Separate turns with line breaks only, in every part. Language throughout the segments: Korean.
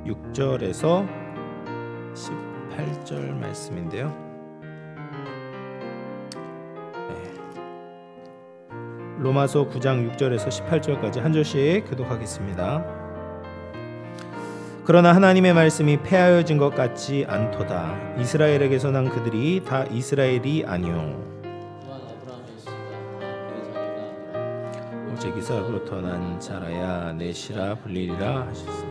6절에서 18절 말씀인데요. 로마서 9장 6절에서 18절까지 한 절씩 교독하겠습니다. 그러나 하나님의 말씀이 폐하여진 것 같지 않도다. 이스라엘에게서 난 그들이 다 이스라엘이 아니요 오직 이삭으로부터 난 자라야 내 씨라 불리리라 하셨으니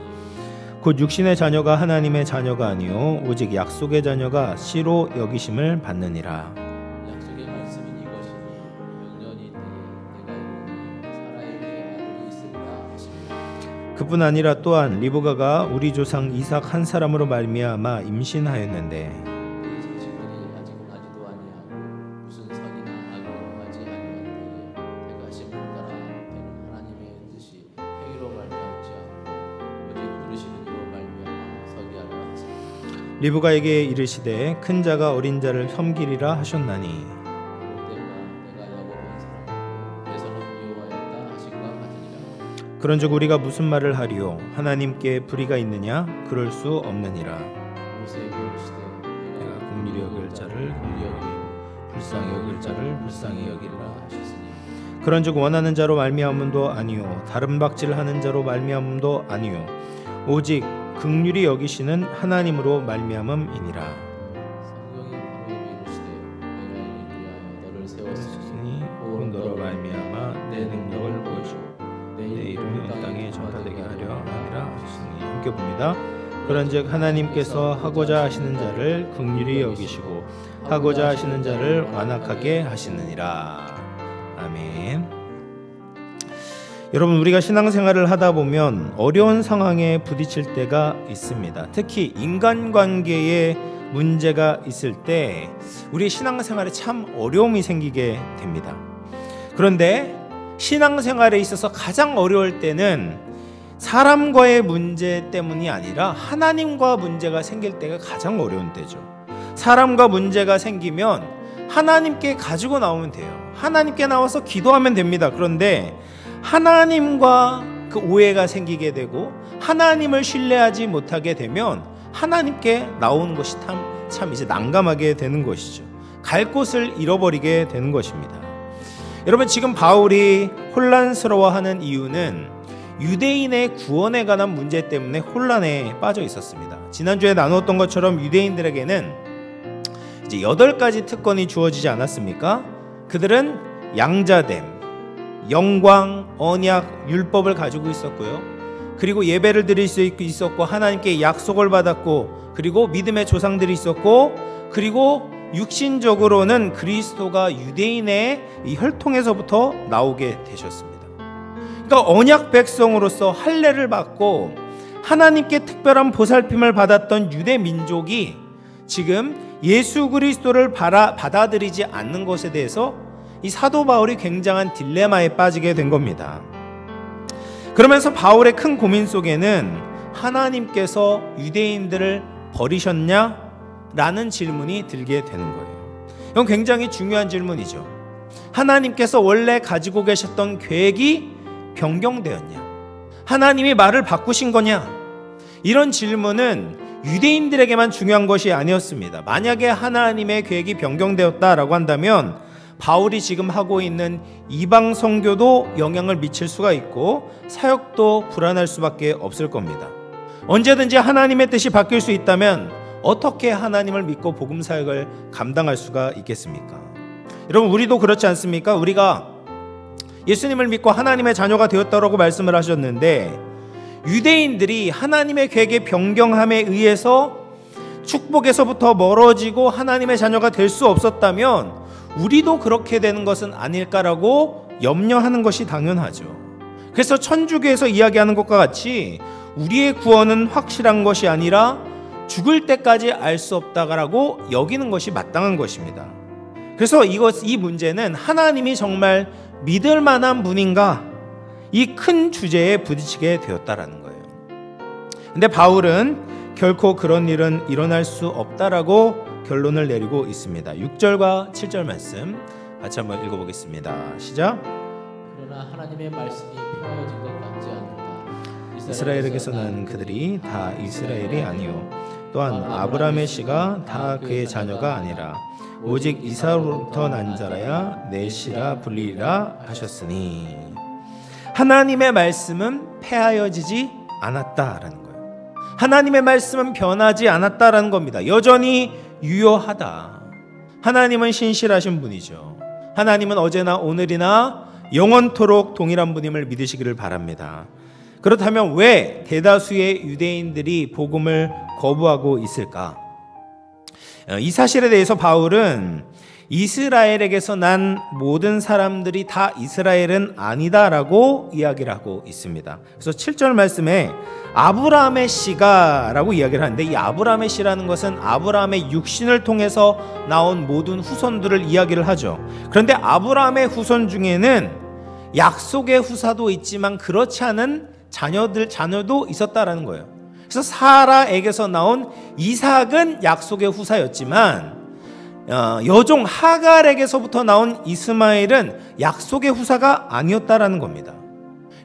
곧 육신의 자녀가 하나님의 자녀가 아니요 오직 약속의 자녀가 씨로 여기심을 받느니라.
약속의 말씀은 이것이니 영년이 때에 내가 이르니 사라에게 아들이 있으리라 하시니
그뿐 아니라 또한 리브가가 우리 조상 이삭 한 사람으로 말미암아 임신하였는데
이 자식들이 아직 나지도 아니하고 무슨 선이나 악을 하지 아니한 때에 택하심을 따라 때는 하나님의 뜻이 행위로 말미암지 않고 오직 부르시는 이로 말미암아 서게 하려 하시니
리브가에게 이르시되 큰 자가 어린 자를 섬기리라 하셨나니
그럴 때가 내가 야곱은 사람이고 내서는 여호와였다 하신 것 같으니라.
그런즉 우리가 무슨 말을 하리요 하나님께 불의가 있느냐 그럴 수 없느니라.
모세에게 이르시되
내가 긍휼히 여길 자를 긍휼히 여기고 불쌍히 여길 자를 불쌍히 여기리라.
하셨으니
그런즉 원하는 자로 말미암음도 아니요 다른 박질하는 자로 말미암음도 아니요 오직 긍휼히 여기시는 하나님으로 말미암음이니라.
성경이 바로 이르시되 내가 이를 위하여 너를 세웠으니
세웠으니 곧 너로 말미암아 내 능력을 보여주고 내 이름이 온 땅에 전파되게 하려 함이라 하시니 함께 봅니다. 그런즉 하나님께서 하고자 하시는 자를 긍휼히 여기시고 하고자 하시는 자를 완악하게 하시느니라. 아멘. 여러분, 우리가 신앙생활을 하다 보면 어려운 상황에 부딪힐 때가 있습니다. 특히 인간관계에 문제가 있을 때 우리 신앙생활에 참 어려움이 생기게 됩니다. 그런데 신앙생활에 있어서 가장 어려울 때는 사람과의 문제 때문이 아니라 하나님과 문제가 생길 때가 가장 어려운 때죠. 사람과 문제가 생기면 하나님께 가지고 나오면 돼요. 하나님께 나와서 기도하면 됩니다. 그런데 하나님과 그 오해가 생기게 되고 하나님을 신뢰하지 못하게 되면 하나님께 나오는 것이 참 이제 난감하게 되는 것이죠. 갈 곳을 잃어버리게 되는 것입니다. 여러분, 지금 바울이 혼란스러워하는 이유는 유대인의 구원에 관한 문제 때문에 혼란에 빠져 있었습니다. 지난주에 나눴던 것처럼 유대인들에게는 이제 8가지 특권이 주어지지 않았습니까? 그들은 양자됨, 영광, 언약, 율법을 가지고 있었고요. 그리고 예배를 드릴 수 있었고, 하나님께 약속을 받았고, 그리고 믿음의 조상들이 있었고, 그리고 육신적으로는 그리스도가 유대인의 이 혈통에서부터 나오게 되셨습니다. 그러니까 언약 백성으로서 할례를 받고 하나님께 특별한 보살핌을 받았던 유대 민족이 지금 예수 그리스도를 받아들이지 않는 것에 대해서 이 사도 바울이 굉장한 딜레마에 빠지게 된 겁니다. 그러면서 바울의 큰 고민 속에는 하나님께서 유대인들을 버리셨냐? 라는 질문이 들게 되는 거예요. 이건 굉장히 중요한 질문이죠. 하나님께서 원래 가지고 계셨던 계획이 변경되었냐? 하나님이 말을 바꾸신 거냐? 이런 질문은 유대인들에게만 중요한 것이 아니었습니다. 만약에 하나님의 계획이 변경되었다라고 한다면 바울이 지금 하고 있는 이방 선교도 영향을 미칠 수가 있고 사역도 불안할 수밖에 없을 겁니다. 언제든지 하나님의 뜻이 바뀔 수 있다면 어떻게 하나님을 믿고 복음 사역을 감당할 수가 있겠습니까? 여러분, 우리도 그렇지 않습니까? 우리가 예수님을 믿고 하나님의 자녀가 되었다고 말씀을 하셨는데 유대인들이 하나님의 계획의 변경함에 의해서 축복에서부터 멀어지고 하나님의 자녀가 될 수 없었다면 우리도 그렇게 되는 것은 아닐까라고 염려하는 것이 당연하죠. 그래서 천주교에서 이야기하는 것과 같이 우리의 구원은 확실한 것이 아니라 죽을 때까지 알 수 없다라고 여기는 것이 마땅한 것입니다. 그래서 이 문제는 하나님이 정말 믿을 만한 분인가? 이 큰 주제에 부딪히게 되었다라는 거예요. 근데 바울은 결코 그런 일은 일어날 수 없다라고 결론을 내리고 있습니다. 6절과 7절 말씀 같이 한번 읽어보겠습니다. 시작.
그러나 하나님의 말씀이 폐하여진 것 같지 않는다.
이스라엘에게서 난 그들이 다 이스라엘이 아니요 또한 아브라함의 씨가 다 그의 자녀가 아니라 오직 이삭으로부터 난 자라야 내 씨라 불리리라 하셨으니 하나님의 말씀은 폐하여지지 않았다라는 거예요. 하나님의 말씀은 변하지 않았다라는 겁니다. 여전히 유효하다. 하나님은 신실하신 분이죠. 하나님은 어제나 오늘이나 영원토록 동일한 분임을 믿으시기를 바랍니다. 그렇다면 왜 대다수의 유대인들이 복음을 거부하고 있을까? 이 사실에 대해서 바울은 이스라엘에게서 난 모든 사람들이 다 이스라엘은 아니다라고 이야기를 하고 있습니다. 그래서 7절 말씀에 아브라함의 씨가 라고 이야기를 하는데 이 아브라함의 씨라는 것은 아브라함의 육신을 통해서 나온 모든 후손들을 이야기를 하죠. 그런데 아브라함의 후손 중에는 약속의 후사도 있지만 그렇지 않은 자녀도 있었다라는 거예요. 그래서 사라에게서 나온 이삭은 약속의 후사였지만 여종 하갈에게서부터 나온 이스마엘은 약속의 후사가 아니었다라는 겁니다.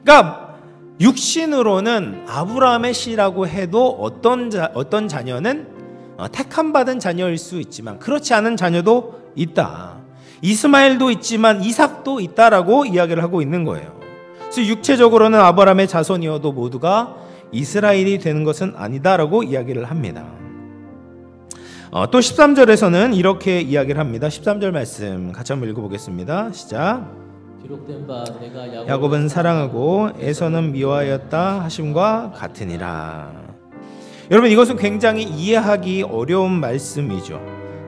그러니까 육신으로는 아브라함의 씨라고 해도 어떤 자녀는 택함 받은 자녀일 수 있지만 그렇지 않은 자녀도 있다. 이스마엘도 있지만 이삭도 있다라고 이야기를 하고 있는 거예요. 그래서 육체적으로는 아브라함의 자손이어도 모두가 이스라엘이 되는 것은 아니다라고 이야기를 합니다. 또 13절에서는 이렇게 이야기를 합니다. 13절 말씀 같이 한번 읽어보겠습니다. 시작.
기록된 바 내가
야곱은 사랑하고 에서는 미워하였다 하심과 같으니라. 여러분 이것은 굉장히 이해하기 어려운 말씀이죠.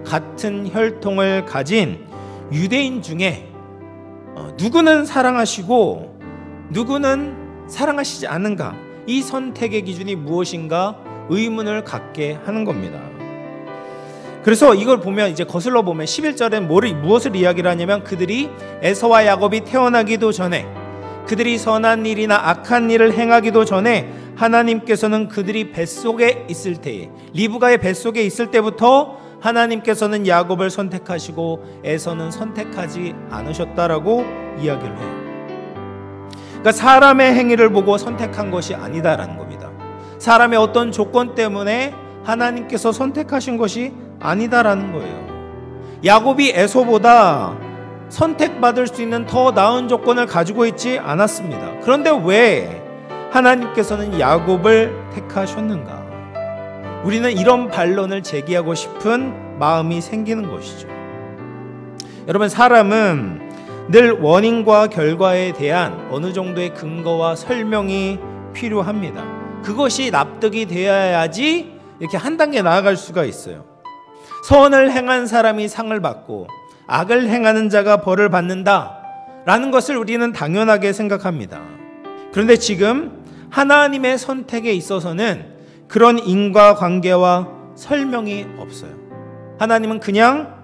같은 혈통을 가진 유대인 중에 누구는 사랑하시고 누구는 사랑하시지 않는가, 이 선택의 기준이 무엇인가 의문을 갖게 하는 겁니다. 그래서 이걸 보면 이제 거슬러 보면 11절엔 무엇을 이야기를 하냐면 그들이 에서와 야곱이 태어나기도 전에, 그들이 선한 일이나 악한 일을 행하기도 전에 하나님께서는 그들이 뱃속에 있을 때에, 리브가의 뱃속에 있을 때부터 하나님께서는 야곱을 선택하시고 에서는 선택하지 않으셨다라고 이야기를 해요. 그러니까 사람의 행위를 보고 선택한 것이 아니다라는 겁니다. 사람의 어떤 조건 때문에 하나님께서 선택하신 것이 아니다라는 거예요. 야곱이 에서보다 선택받을 수 있는 더 나은 조건을 가지고 있지 않았습니다. 그런데 왜 하나님께서는 야곱을 택하셨는가? 우리는 이런 반론을 제기하고 싶은 마음이 생기는 것이죠. 여러분, 사람은 늘 원인과 결과에 대한 어느 정도의 근거와 설명이 필요합니다. 그것이 납득이 되어야지 이렇게 한 단계 나아갈 수가 있어요. 선을 행한 사람이 상을 받고 악을 행하는 자가 벌을 받는다 라는 것을 우리는 당연하게 생각합니다. 그런데 지금 하나님의 선택에 있어서는 그런 인과관계와 설명이 없어요. 하나님은 그냥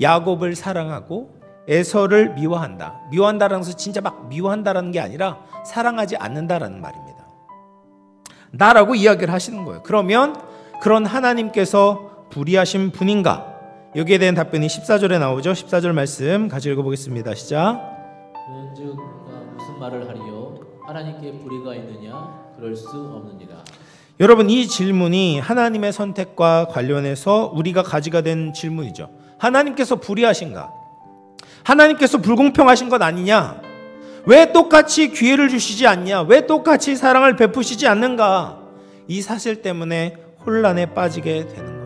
야곱을 사랑하고 에서를 미워한다. 미워한다라는 것은 진짜 막 미워한다라는 게 아니라 사랑하지 않는다라는 말입니다. 나라고 이야기를 하시는 거예요. 그러면 그런 하나님께서 불의하신 분인가? 여기에 대한 답변이 14절에 나오죠. 14절 말씀 같이 읽어보겠습니다. 시작.
그런즉 무슨 말을 하리요? 하나님께 불의가 있느냐? 그럴 수 없느니라.
여러분, 이 질문이 하나님의 선택과 관련해서 우리가 가지가 된 질문이죠. 하나님께서 불의하신가? 하나님께서 불공평하신 것 아니냐? 왜 똑같이 기회를 주시지 않냐? 왜 똑같이 사랑을 베푸시지 않는가? 이 사실 때문에 혼란에 빠지게 되는 거예요.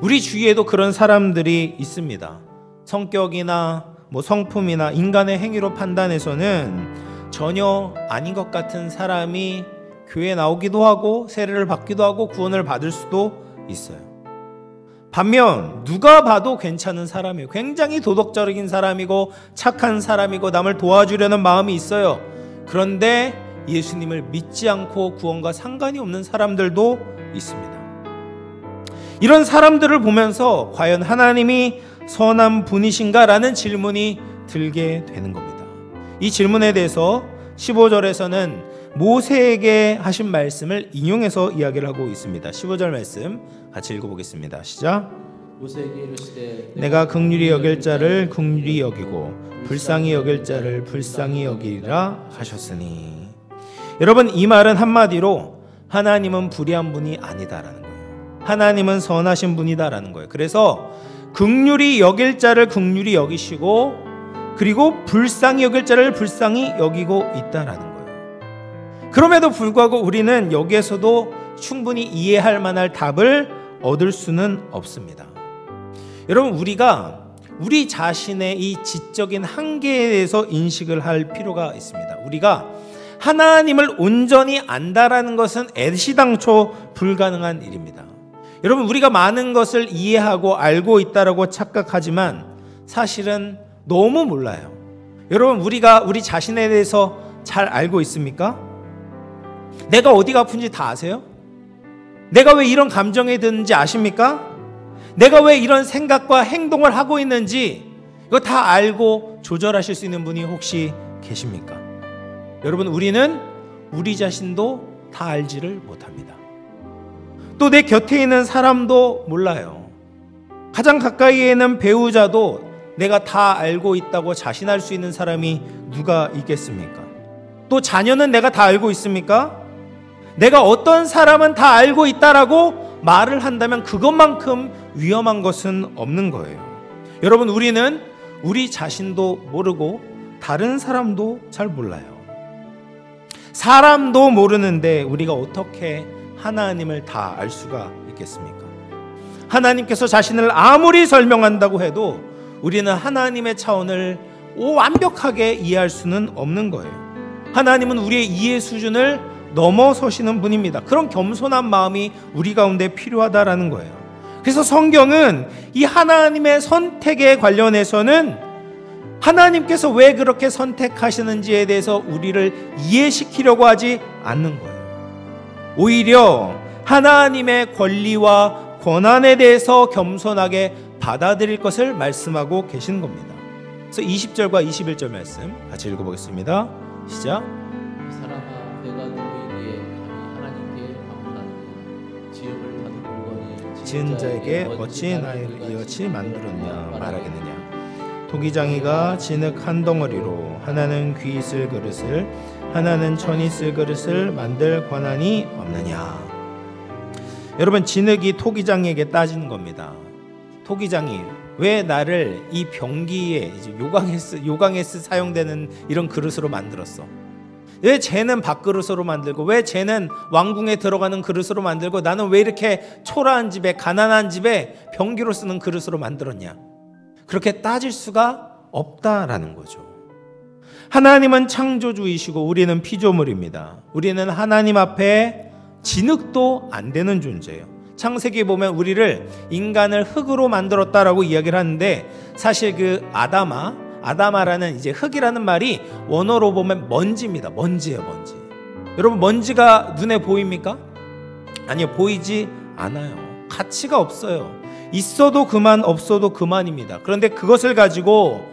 우리 주위에도 그런 사람들이 있습니다. 성격이나 성품이나 인간의 행위로 판단해서는 전혀 아닌 것 같은 사람이 교회에 나오기도 하고 세례를 받기도 하고 구원을 받을 수도 있어요. 반면 누가 봐도 괜찮은 사람이에요. 굉장히 도덕적인 사람이고 착한 사람이고 남을 도와주려는 마음이 있어요. 그런데 예수님을 믿지 않고 구원과 상관이 없는 사람들도 있습니다. 이런 사람들을 보면서 과연 하나님이 선한 분이신가라는 질문이 들게 되는 겁니다. 이 질문에 대해서 15절에서는 모세에게 하신 말씀을 인용해서 이야기를 하고 있습니다. 15절 말씀 같이 읽어보겠습니다. 시작.
모세에게 이르시되
내가 긍휼히 여길 자를 긍휼히 여기고 불쌍히 여길 자를 불쌍히 여기리라 하셨으니. 여러분, 이 말은 한마디로 하나님은 불의한 분이 아니다라는 거예요. 하나님은 선하신 분이다라는 거예요. 그래서 긍휼히 여길 자를 긍휼히 여기시고, 그리고 불쌍히 여길 자를 불쌍히 여기고 있다라는 거예요. 그럼에도 불구하고 우리는 여기에서도 충분히 이해할 만한 답을 얻을 수는 없습니다. 여러분, 우리가 우리 자신의 이 지적인 한계에 대해서 인식을 할 필요가 있습니다. 우리가 하나님을 온전히 안다라는 것은 애시당초 불가능한 일입니다. 여러분, 우리가 많은 것을 이해하고 알고 있다라고 착각하지만 사실은 너무 몰라요. 여러분, 우리가 우리 자신에 대해서 잘 알고 있습니까? 내가 어디가 아픈지 다 아세요? 내가 왜 이런 감정에 드는지 아십니까? 내가 왜 이런 생각과 행동을 하고 있는지 이거 다 알고 조절하실 수 있는 분이 혹시 계십니까? 여러분, 우리는 우리 자신도 다 알지를 못합니다. 또 내 곁에 있는 사람도 몰라요. 가장 가까이에 있는 배우자도 내가 다 알고 있다고 자신할 수 있는 사람이 누가 있겠습니까? 또 자녀는 내가 다 알고 있습니까? 내가 어떤 사람은 다 알고 있다라고 말을 한다면 그것만큼 위험한 것은 없는 거예요. 여러분, 우리는 우리 자신도 모르고 다른 사람도 잘 몰라요. 사람도 모르는데 우리가 어떻게 하나님을 다 알 수가 있겠습니까? 하나님께서 자신을 아무리 설명한다고 해도 우리는 하나님의 차원을 완벽하게 이해할 수는 없는 거예요. 하나님은 우리의 이해 수준을 넘어서시는 분입니다. 그런 겸손한 마음이 우리 가운데 필요하다라는 거예요. 그래서 성경은 이 하나님의 선택에 관련해서는 하나님께서 왜 그렇게 선택하시는지에 대해서 우리를 이해시키려고 하지 않는 거예요. 오히려 하나님의 권리와 권한에 대해서 겸손하게 받아들일 것을 말씀하고 계신 겁니다. 그래서 20절과 21절 말씀 같이 읽어보겠습니다. 시작.
이 사람아, 내가 누구에게 감히 하나님께 방문하느냐? 지음을 받은 물건이
지은 자에게 어찌 나를 이같이 만들었냐 말하겠느냐. 토기장이가 진흙 한 덩어리로 하나는 귀 있을 그릇을 하나는 천 있을 그릇을 만들 권한이 없느냐. 여러분, 진흙이 토기장에게 따지는 겁니다. 토기장이 왜 나를 이 병기에 요강에 사용되는 이런 그릇으로 만들었어? 왜 쟤는 밥그릇으로 만들고 왜 쟤는 왕궁에 들어가는 그릇으로 만들고 나는 왜 이렇게 초라한 집에 가난한 집에 병기로 쓰는 그릇으로 만들었냐? 그렇게 따질 수가 없다라는 거죠. 하나님은 창조주이시고 우리는 피조물입니다. 우리는 하나님 앞에 진흙도 안 되는 존재예요. 창세기에 보면 우리를 인간을 흙으로 만들었다라고 이야기를 하는데 사실 그 아담아라는 이제 흙이라는 말이 원어로 보면 먼지입니다. 먼지예요, 먼지. 여러분, 먼지가 눈에 보입니까? 아니요, 보이지 않아요. 가치가 없어요. 있어도 그만, 없어도 그만입니다. 그런데 그것을 가지고,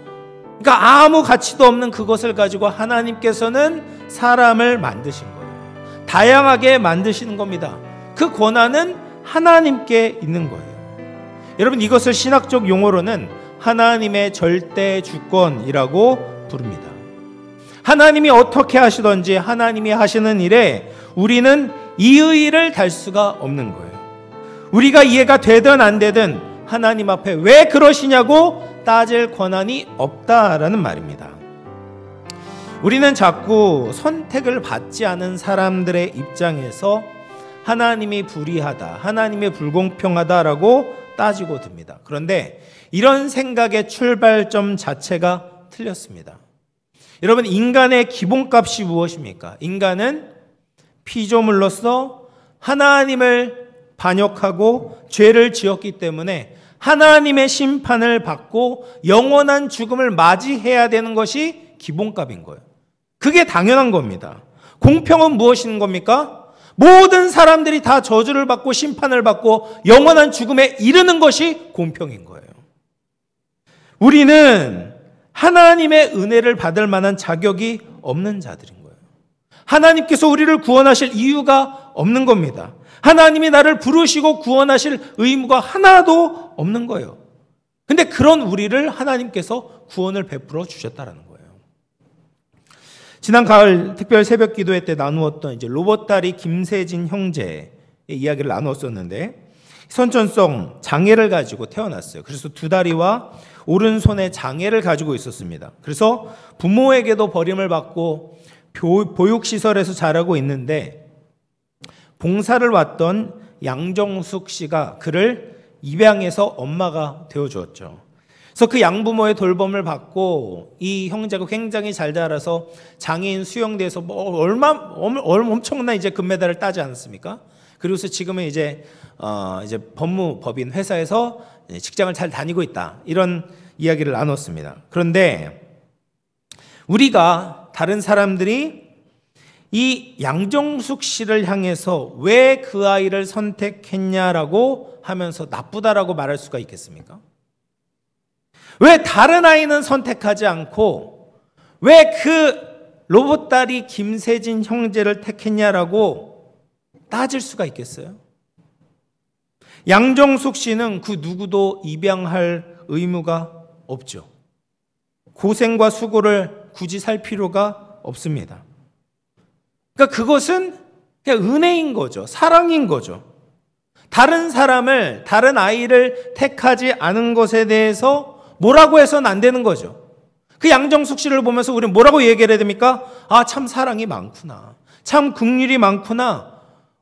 그러니까 아무 가치도 없는 그것을 가지고 하나님께서는 사람을 만드신 거예요. 다양하게 만드시는 겁니다. 그 권한은 하나님께 있는 거예요. 여러분, 이것을 신학적 용어로는 하나님의 절대 주권이라고 부릅니다. 하나님이 어떻게 하시든지 하나님이 하시는 일에 우리는 이의를 달 수가 없는 거예요. 우리가 이해가 되든 안 되든 하나님 앞에 왜 그러시냐고 따질 권한이 없다라는 말입니다. 우리는 자꾸 선택을 받지 않은 사람들의 입장에서 하나님이 불의하다, 하나님이 불공평하다라고 따지고 듭니다. 그런데 이런 생각의 출발점 자체가 틀렸습니다. 여러분, 인간의 기본값이 무엇입니까? 인간은 피조물로서 하나님을 반역하고 죄를 지었기 때문에 하나님의 심판을 받고 영원한 죽음을 맞이해야 되는 것이 기본값인 거예요. 그게 당연한 겁니다. 공평은 무엇인 겁니까? 모든 사람들이 다 저주를 받고 심판을 받고 영원한 죽음에 이르는 것이 공평인 거예요. 우리는 하나님의 은혜를 받을 만한 자격이 없는 자들인 거예요. 하나님께서 우리를 구원하실 이유가 없는 겁니다. 하나님이 나를 부르시고 구원하실 의무가 하나도 없는 거예요. 근데 그런 우리를 하나님께서 구원을 베풀어 주셨다는 거예요. 지난 가을 특별 새벽 기도회 때 나누었던 이제 로봇다리 김세진 형제의 이야기를 나누었었는데, 선천성 장애를 가지고 태어났어요. 그래서 두 다리와 오른손에 장애를 가지고 있었습니다. 그래서 부모에게도 버림을 받고 보육시설에서 자라고 있는데, 봉사를 왔던 양정숙 씨가 그를 입양해서 엄마가 되어주었죠. 그래서 그 양부모의 돌봄을 받고 이 형제가 굉장히 잘 자라서 장애인 수영대에서 엄청난 이제 금메달을 따지 않았습니까? 그리고서 지금은 이제 법무법인 회사에서 직장을 잘 다니고 있다, 이런 이야기를 나눴습니다. 그런데 우리가 다른 사람들이 이 양정숙 씨를 향해서 왜 그 아이를 선택했냐라고 하면서 나쁘다라고 말할 수가 있겠습니까? 왜 다른 아이는 선택하지 않고 왜 그 로봇다리 김세진 형제를 택했냐라고 따질 수가 있겠어요? 양정숙 씨는 그 누구도 입양할 의무가 없죠. 고생과 수고를 굳이 살 필요가 없습니다. 그러니까 그것은 그냥 은혜인 거죠. 사랑인 거죠. 다른 사람을, 다른 아이를 택하지 않은 것에 대해서 뭐라고 해서는 안 되는 거죠. 그 양정숙 씨를 보면서 우리는 뭐라고 얘기를 해야 됩니까? 아, 참 사랑이 많구나. 참 긍휼이 많구나.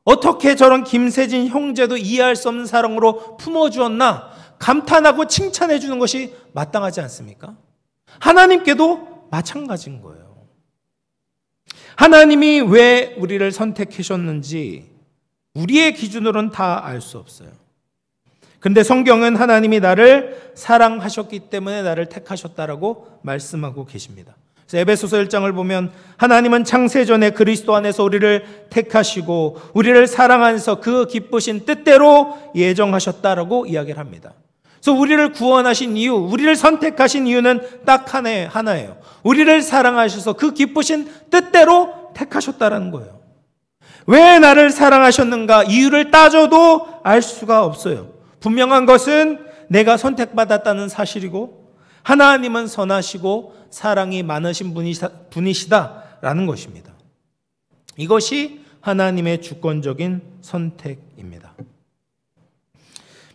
어떻게 저런 김세진 형제도 이해할 수 없는 사랑으로 품어주었나? 감탄하고 칭찬해 주는 것이 마땅하지 않습니까? 하나님께도 마찬가지인 거예요. 하나님이 왜 우리를 선택하셨는지 우리의 기준으로는 다 알 수 없어요. 그런데 성경은 하나님이 나를 사랑하셨기 때문에 나를 택하셨다라고 말씀하고 계십니다. 그래서 에베소서 1장을 보면 하나님은 창세전에 그리스도 안에서 우리를 택하시고 우리를 사랑 안에서 그 기쁘신 뜻대로 예정하셨다라고 이야기를 합니다. 그래서 우리를 구원하신 이유, 우리를 선택하신 이유는 딱 하나예요. 우리를 사랑하셔서 그 기쁘신 뜻대로 택하셨다라는 거예요. 왜 나를 사랑하셨는가 이유를 따져도 알 수가 없어요. 분명한 것은 내가 선택받았다는 사실이고 하나님은 선하시고 사랑이 많으신 분이시다라는 것입니다. 이것이 하나님의 주권적인 선택입니다.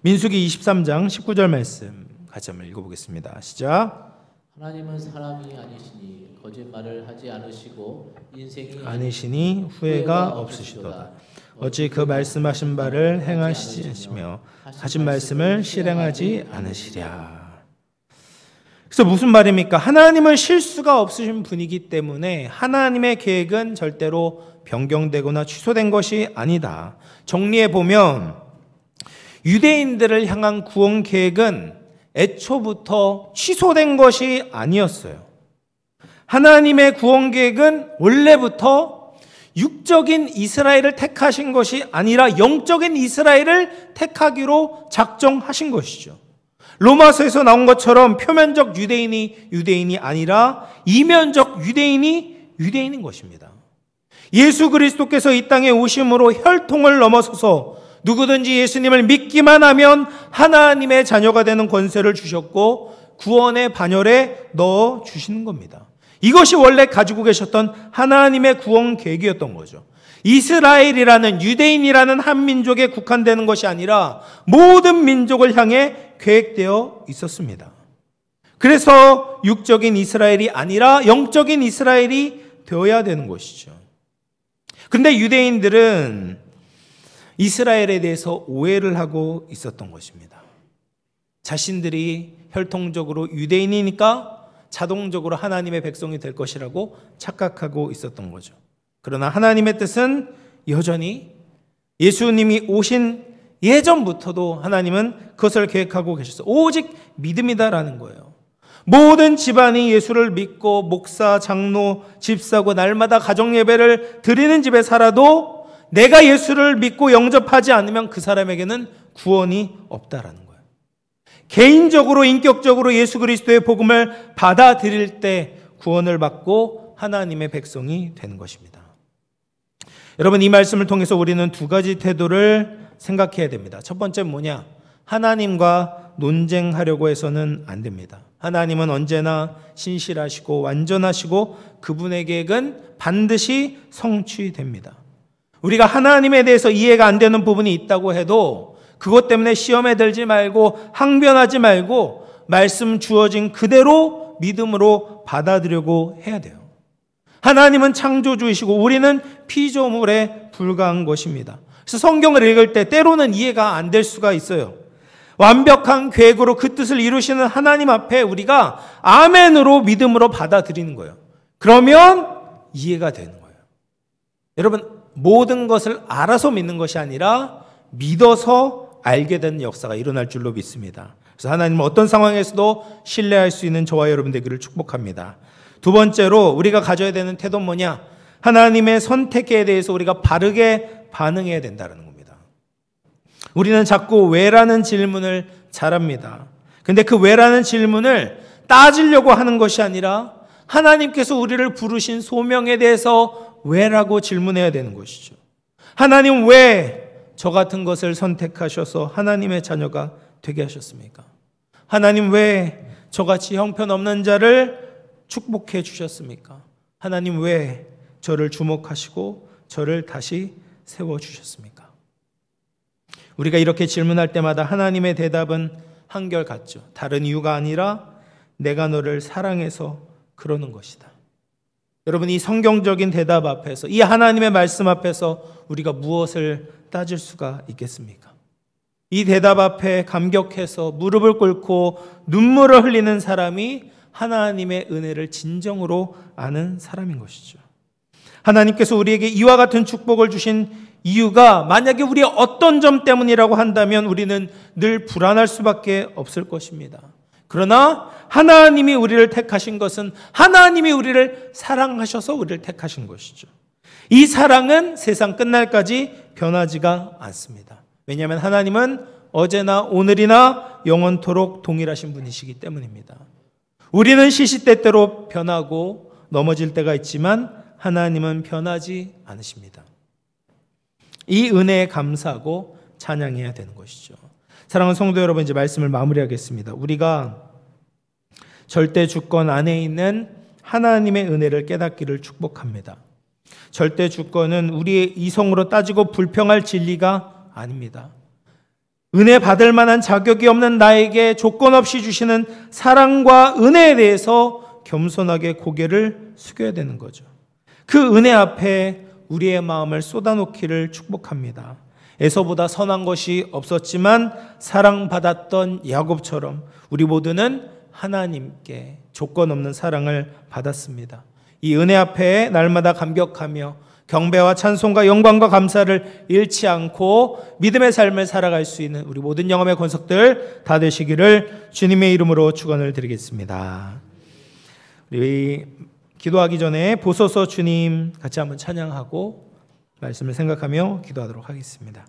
민수기 23장 19절 말씀 같이 한번 읽어보겠습니다. 시작.
하나님은 사람이 아니시니 거짓말을 하지 않으시고 인생이
아니시니 후회가 없으시도다. 어찌 그 말씀하신 바를 행하시며 하신 말씀을 실행하지 않으시랴. 그래서 무슨 말입니까? 하나님은 실수가 없으신 분이기 때문에 하나님의 계획은 절대로 변경되거나 취소된 것이 아니다. 정리해 보면 유대인들을 향한 구원 계획은 애초부터 취소된 것이 아니었어요. 하나님의 구원 계획은 원래부터 육적인 이스라엘을 택하신 것이 아니라 영적인 이스라엘을 택하기로 작정하신 것이죠. 로마서에서 나온 것처럼 표면적 유대인이 아니라 이면적 유대인인 것입니다. 예수 그리스도께서 이 땅에 오심으로 혈통을 넘어서서 누구든지 예수님을 믿기만 하면 하나님의 자녀가 되는 권세를 주셨고 구원의 반열에 넣어 주시는 겁니다. 이것이 원래 가지고 계셨던 하나님의 구원 계획이었던 거죠. 이스라엘이라는 유대인이라는 한 민족에 국한되는 것이 아니라 모든 민족을 향해 계획되어 있었습니다. 그래서 육적인 이스라엘이 아니라 영적인 이스라엘이 되어야 되는 것이죠. 그런데 유대인들은 이스라엘에 대해서 오해를 하고 있었던 것입니다. 자신들이 혈통적으로 유대인이니까 자동적으로 하나님의 백성이 될 것이라고 착각하고 있었던 거죠. 그러나 하나님의 뜻은 여전히 예수님이 오신 예전부터도 하나님은 그것을 계획하고 계셨어요. 오직 믿음이다라는 거예요. 모든 집안이 예수를 믿고 목사, 장로, 집사고 날마다 가정예배를 드리는 집에 살아도 내가 예수를 믿고 영접하지 않으면 그 사람에게는 구원이 없다라는 거예요. 개인적으로 인격적으로 예수 그리스도의 복음을 받아들일 때 구원을 받고 하나님의 백성이 되는 것입니다. 여러분, 이 말씀을 통해서 우리는 두 가지 태도를 생각해야 됩니다. 첫 번째는 뭐냐? 하나님과 논쟁하려고 해서는 안 됩니다. 하나님은 언제나 신실하시고 완전하시고 그분의 계획은 반드시 성취됩니다. 우리가 하나님에 대해서 이해가 안 되는 부분이 있다고 해도 그것 때문에 시험에 들지 말고 항변하지 말고 말씀 주어진 그대로 믿음으로 받아들이려고 해야 돼요. 하나님은 창조주이시고 우리는 피조물에 불과한 것입니다. 그래서 성경을 읽을 때 때로는 이해가 안 될 수가 있어요. 완벽한 계획으로 그 뜻을 이루시는 하나님 앞에 우리가 아멘으로 믿음으로 받아들이는 거예요. 그러면 이해가 되는 거예요. 여러분, 모든 것을 알아서 믿는 것이 아니라 믿어서 알게 되는 역사가 일어날 줄로 믿습니다. 그래서 하나님은 어떤 상황에서도 신뢰할 수 있는 저와 여러분 되기를 축복합니다. 두 번째로 우리가 가져야 되는 태도는 뭐냐? 하나님의 선택에 대해서 우리가 바르게 반응해야 된다는 겁니다. 우리는 자꾸 왜라는 질문을 잘합니다. 근데 그 왜라는 질문을 따지려고 하는 것이 아니라 하나님께서 우리를 부르신 소명에 대해서 왜라고 질문해야 되는 것이죠. 하나님 왜 저 같은 것을 선택하셔서 하나님의 자녀가 되게 하셨습니까? 하나님 왜 저같이 형편없는 자를 축복해 주셨습니까? 하나님 왜 저를 주목하시고 저를 다시 세워주셨습니까? 우리가 이렇게 질문할 때마다 하나님의 대답은 한결같죠. 다른 이유가 아니라 내가 너를 사랑해서 그러는 것이다. 여러분, 이 성경적인 대답 앞에서, 이 하나님의 말씀 앞에서 우리가 무엇을 따질 수가 있겠습니까? 이 대답 앞에 감격해서 무릎을 꿇고 눈물을 흘리는 사람이 하나님의 은혜를 진정으로 아는 사람인 것이죠. 하나님께서 우리에게 이와 같은 축복을 주신 이유가 만약에 우리의 어떤 점 때문이라고 한다면 우리는 늘 불안할 수밖에 없을 것입니다. 그러나 하나님이 우리를 택하신 것은 하나님이 우리를 사랑하셔서 우리를 택하신 것이죠. 이 사랑은 세상 끝날까지 변하지가 않습니다. 왜냐하면 하나님은 어제나 오늘이나 영원토록 동일하신 분이시기 때문입니다. 우리는 시시때때로 변하고 넘어질 때가 있지만 하나님은 변하지 않으십니다. 이 은혜에 감사하고 찬양해야 되는 것이죠. 사랑하는 성도 여러분, 이제 말씀을 마무리하겠습니다. 우리가 절대 주권 안에 있는 하나님의 은혜를 깨닫기를 축복합니다. 절대 주권은 우리의 이성으로 따지고 불평할 진리가 아닙니다. 은혜 받을 만한 자격이 없는 나에게 조건 없이 주시는 사랑과 은혜에 대해서 겸손하게 고개를 숙여야 되는 거죠. 그 은혜 앞에 우리의 마음을 쏟아놓기를 축복합니다. 에서보다 선한 것이 없었지만 사랑받았던 야곱처럼 우리 모두는 하나님께 조건 없는 사랑을 받았습니다. 이 은혜 앞에 날마다 감격하며 경배와 찬송과 영광과 감사를 잃지 않고 믿음의 삶을 살아갈 수 있는 우리 모든 영혼의 권속들 다 되시기를 주님의 이름으로 축원을 드리겠습니다. 우리 기도하기 전에 보소서 주님 같이 한번 찬양하고 말씀을 생각하며 기도하도록 하겠습니다.